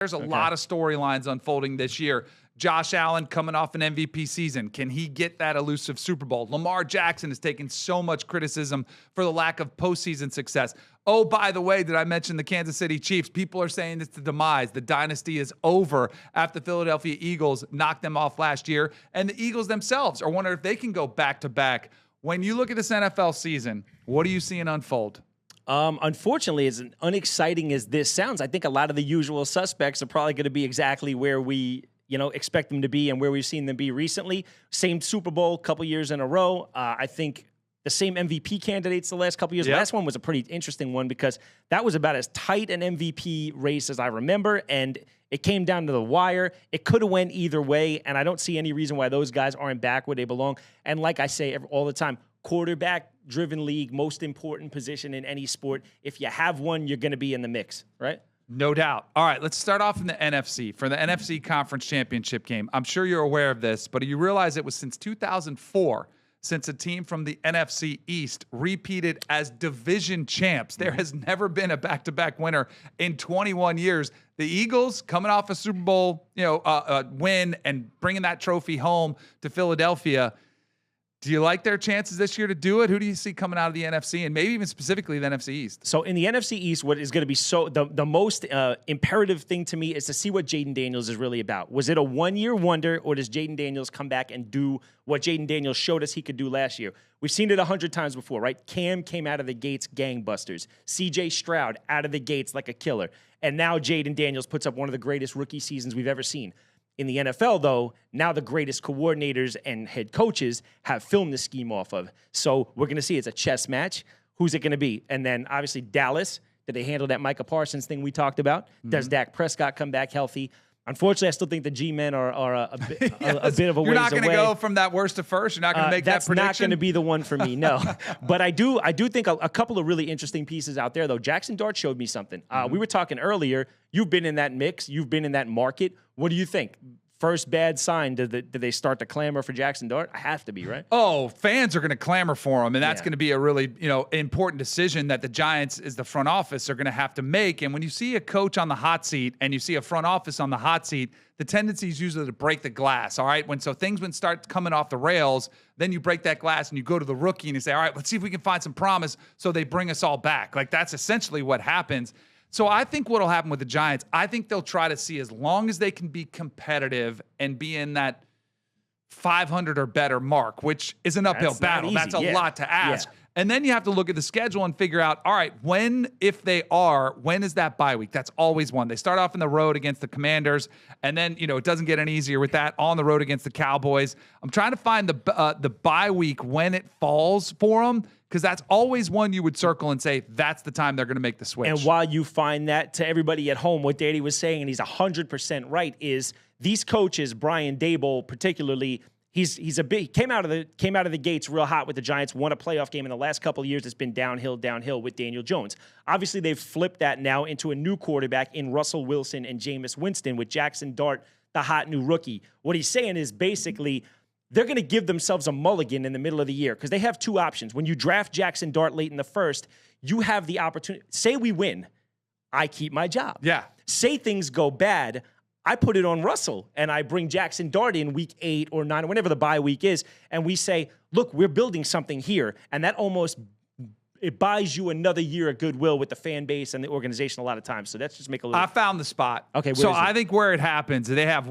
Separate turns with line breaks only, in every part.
There's a lot of storylines unfolding this year. Josh Allen coming off an MVP season. Can he get that elusive Super Bowl? Lamar Jackson has taken so much criticism for the lack of postseason success. Oh, by the way, did I mention the Kansas City Chiefs? People are saying it's the demise. The dynasty is over after the Philadelphia Eagles knocked them off last year. And the Eagles themselves are wondering if they can go back-to-back. When you look at this NFL season, what are you seeing unfold?
Unfortunately, as unexciting as this sounds, I think a lot of the usual suspects are probably going to be exactly where we, expect them to be and where we've seen them be recently. Same Super Bowl, couple years in a row. I think the same MVP candidates the last couple years. Yep. Last one was a pretty interesting one because that was about as tight an MVP race as I remember, and it came down to the wire. It could have went either way, and I don't see any reason why those guys aren't back where they belong. And like I say all the time, quarterback-driven league, most important position in any sport. If you have one, you're going to be in the mix, right?
No doubt. All right, let's start off in the NFC. For the NFC Conference Championship game, I'm sure you're aware of this, but you realize it was since 2004 since a team from the NFC East repeated as division champs. There has never been a back-to-back winner in 21 years. The Eagles coming off a Super Bowl, win and bringing that trophy home to Philadelphia. Do you like their chances this year to do it? Who do you see coming out of the NFC and maybe even specifically the NFC East?
So in the NFC East, what is going to be the most imperative thing to me is to see what Jaden Daniels is really about. Was it a one-year wonder, or does Jaden Daniels come back and do what Jaden Daniels showed us he could do last year? We've seen it 100 times before, right? Cam came out of the gates gangbusters. CJ Stroud out of the gates like a killer. And now Jaden Daniels puts up one of the greatest rookie seasons we've ever seen. In the NFL, though, now the greatest coordinators and head coaches have filmed the scheme off of. So we're going to see it's a chess match. Who's it going to be? And then, obviously, Dallas. Did they handle that Micah Parsons thing we talked about? Does Dak Prescott come back healthy? Unfortunately, I still think the G-men are a bit of a ways away.
You're not going to go from that worst to first. You're not going to make that prediction.
That's not going to be the one for me, no. But I do think a couple of really interesting pieces out there, though. Jackson Dart showed me something. We were talking earlier. You've been in that mix. You've been in that market. What do you think? First bad sign, did they start to clamor for Jackson Dart? I have to be, right?
Oh, fans are going to clamor for him, and that's going to be a really important decision that the Giants, as the front office, are going to have to make. And when you see a coach on the hot seat and you see a front office on the hot seat, the tendency is usually to break the glass, all right? When things start coming off the rails, then you break that glass and you go to the rookie and you say, all right, let's see if we can find some promise so they bring us all back. Like, that's essentially what happens. So I think what will happen with the Giants, I think they'll try to see as long as they can be competitive and be in that 500 or better mark, which is an uphill battle. That's a lot to ask. Yeah. And then you have to look at the schedule and figure out, all right, when is that bye week? That's always one. They start off in the road against the Commanders, and then, it doesn't get any easier with that, on the road against the Cowboys. I'm trying to find the bye week when it falls for them, because that's always one you would circle and say that's the time they're going to make the switch.
And while you find that, to everybody at home, what Daddy was saying, and he's 100% right, is these coaches, Brian Daboll particularly, he came out of the gates real hot with the Giants, won a playoff game. In the last couple of years, it's been downhill with Daniel Jones. Obviously, they've flipped that now into a new quarterback in Russell Wilson and Jameis Winston with Jackson Dart, the hot new rookie. What he's saying is basically they're going to give themselves a mulligan in the middle of the year because they have two options. When you draft Jackson Dart late in the first, you have the opportunity. Say we win, I keep my job.
Yeah.
Say things go bad, I put it on Russell, and I bring Jackson Dart in week 8 or 9, or whenever the bye week is, and we say, look, we're building something here, and that it buys you another year of goodwill with the fan base and the organization a lot of times. So let's just make a little.
I found the spot.
Okay,
so I think where it happens, they have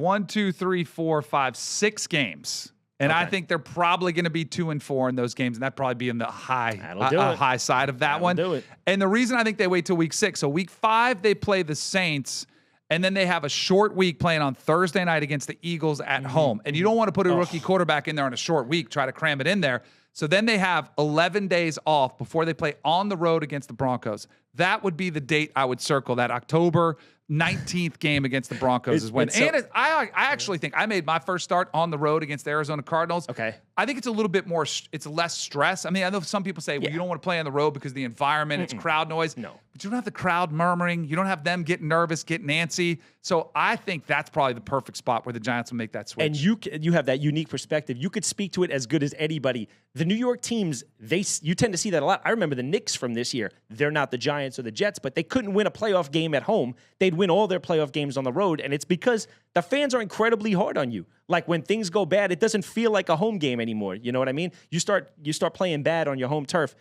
6 games. And I think they're probably going to be 2-4 in those games, and that'd probably be in the high side of that one.
Do it.
And the reason I think they wait till week 6, so week 5 they play the Saints, and then they have a short week playing on Thursday night against the Eagles at home. And you don't want to put a rookie quarterback in there on a short week, try to cram it in there. So then they have 11 days off before they play on the road against the Broncos. That would be the date I would circle, that October 19th game against the Broncos is when. I actually think I made my first start on the road against the Arizona Cardinals.
Okay.
I think it's a little bit more, it's less stress. I mean, I know some people say, well, you don't want to play on the road because of the environment, it's crowd noise.
No.
But you don't have the crowd murmuring. You don't have them getting nervous, getting antsy. So I think that's probably the perfect spot where the Giants will make that switch.
And you have that unique perspective. You could speak to it as good as anybody. The New York teams, you tend to see that a lot. I remember the Knicks from this year. They're not the Giants or the Jets, but they couldn't win a playoff game at home. They'd win all their playoff games on the road, and it's because the fans are incredibly hard on you. Like when things go bad, it doesn't feel like a home game anymore. You know what I mean? You start playing bad on your home turf,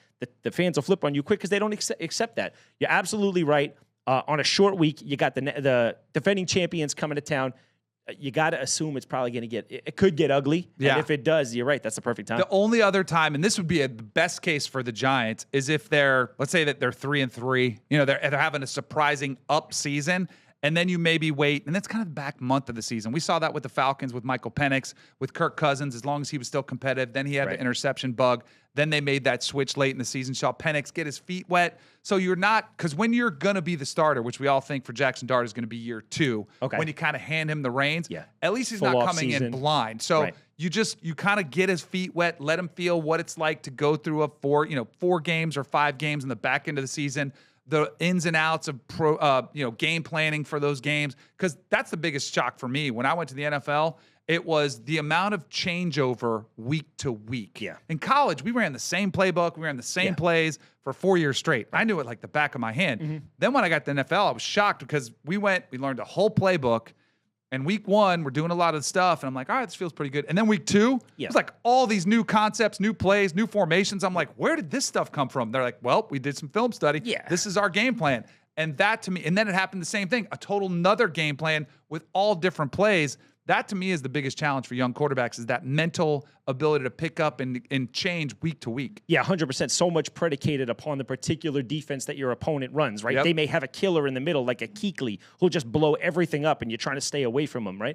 the fans will flip on you quick because they don't accept that. You're absolutely right. On a short week, you got the defending champions coming to town. You got to assume it's probably going to it could get ugly.
Yeah.
And if it does, you're right. That's the perfect time.
The only other time, and this would be the best case for the Giants, is if let's say that they're 3-3, they're having a surprising up season. And then you maybe wait, and that's kind of the back month of the season. We saw that with the Falcons, with Michael Penix, with Kirk Cousins, as long as he was still competitive. Then he had the interception bug. Then they made that switch late in the season. Saw Penix get his feet wet. So you're not, because when you're going to be the starter, which we all think for Jackson Dart is going to be year 2, when you kind of hand him the reins, at least he's not coming in blind. So you kind of get his feet wet, let him feel what it's like to go through a 4 games or 5 games in the back end of the season. The ins and outs of game planning for those games, because that's the biggest shock for me. When I went to the NFL, it was the amount of changeover week to week.
Yeah.
In college, we ran the same playbook. We ran the same plays for 4 years straight. I knew it like the back of my hand. Mm-hmm. Then when I got to the NFL, I was shocked because we learned a whole playbook. And week 1, we're doing a lot of stuff, and I'm like, all right, this feels pretty good. And then week 2, it's like all these new concepts, new plays, new formations. I'm like, where did this stuff come from? They're like, well, we did some film study.
Yeah.
This is our game plan. And that to me, and then it happened the same thing, a total another game plan with all different plays. That to me is the biggest challenge for young quarterbacks, is that mental ability to pick up and change week to week.
Yeah, 100%. So much predicated upon the particular defense that your opponent runs, right? They may have a killer in the middle, like a Kuechly, who'll just blow everything up, and you're trying to stay away from him, right?